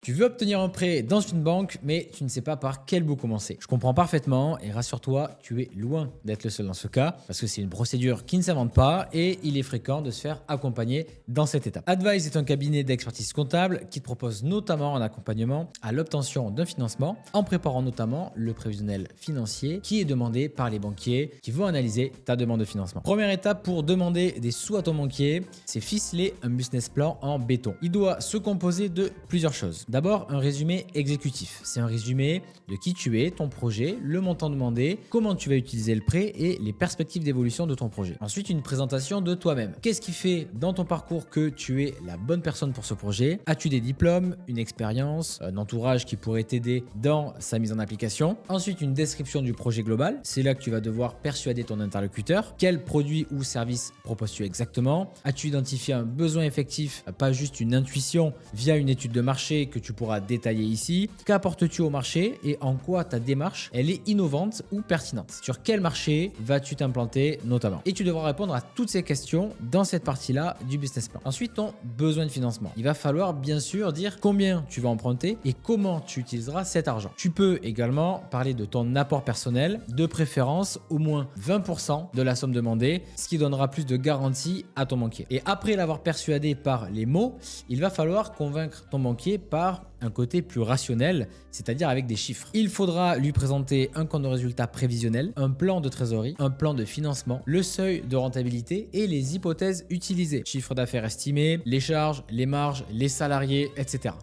Tu veux obtenir un prêt dans une banque, mais tu ne sais pas par quel bout commencer. Je comprends parfaitement et rassure-toi, tu es loin d'être le seul dans ce cas parce que c'est une procédure qui ne s'invente pas et il est fréquent de se faire accompagner dans cette étape. Advise est un cabinet d'expertise comptable qui te propose notamment un accompagnement à l'obtention d'un financement en préparant notamment le prévisionnel financier qui est demandé par les banquiers qui vont analyser ta demande de financement. Première étape pour demander des sous à ton banquier, c'est ficeler un business plan en béton. Il doit se composer de plusieurs choses. D'abord, un résumé exécutif. C'est un résumé de qui tu es, ton projet, le montant demandé, comment tu vas utiliser le prêt et les perspectives d'évolution de ton projet. Ensuite, une présentation de toi-même. Qu'est-ce qui fait dans ton parcours que tu es la bonne personne pour ce projet? As-tu des diplômes, une expérience, un entourage qui pourrait t'aider dans sa mise en application? Ensuite, une description du projet global. C'est là que tu vas devoir persuader ton interlocuteur. Quel produit ou service proposes-tu exactement? As-tu identifié un besoin effectif, pas juste une intuition via une étude de marché que tu pourras détailler ici? Qu'apportes-tu au marché et en quoi ta démarche elle est innovante ou pertinente? Sur quel marché vas-tu t'implanter notamment? Et tu devras répondre à toutes ces questions dans cette partie-là du business plan. Ensuite, ton besoin de financement. Il va falloir bien sûr dire combien tu vas emprunter et comment tu utiliseras cet argent. Tu peux également parler de ton apport personnel, de préférence au moins 20% de la somme demandée, ce qui donnera plus de garantie à ton banquier. Et après l'avoir persuadé par les mots, il va falloir convaincre ton banquier par un côté plus rationnel, c'est-à-dire avec des chiffres. Il faudra lui présenter un compte de résultat prévisionnel, un plan de trésorerie, un plan de financement, le seuil de rentabilité et les hypothèses utilisées. Chiffre d'affaires estimé, les charges, les marges, les salariés, etc.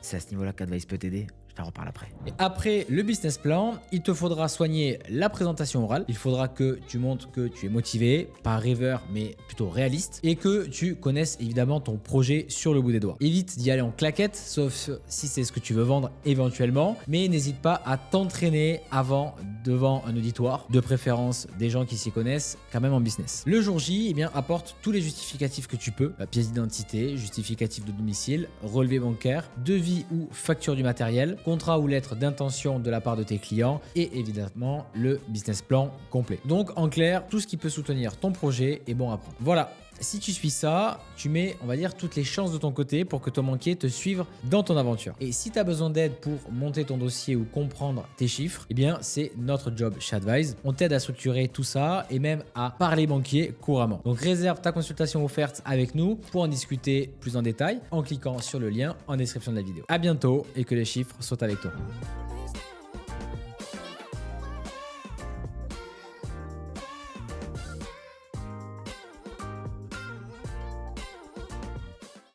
C'est à ce niveau-là qu'Advice peut t'aider. Je t'en reparle après. Et après le business plan, il te faudra soigner la présentation orale. Il faudra que tu montres que tu es motivé, pas rêveur, mais plutôt réaliste, et que tu connaisses évidemment ton projet sur le bout des doigts. Évite d'y aller en claquette, sauf si c'est ce que tu veux vendre éventuellement, mais n'hésite pas à t'entraîner avant devant un auditoire, de préférence des gens qui s'y connaissent quand même en business. Le jour J, eh bien, apporte tous les justificatifs que tu peux, pièce d'identité, justificatif de domicile, relevé bancaire, devis ou facture du matériel, contrat ou lettre d'intention de la part de tes clients et évidemment le business plan complet. Donc en clair, tout ce qui peut soutenir ton projet est bon à prendre. Voilà. Si tu suis ça, tu mets, on va dire, toutes les chances de ton côté pour que ton banquier te suive dans ton aventure. Et si tu as besoin d'aide pour monter ton dossier ou comprendre tes chiffres, eh bien, c'est notre job chez Advise. On t'aide à structurer tout ça et même à parler banquier couramment. Donc, réserve ta consultation offerte avec nous pour en discuter plus en détail en cliquant sur le lien en description de la vidéo. À bientôt et que les chiffres soient avec toi.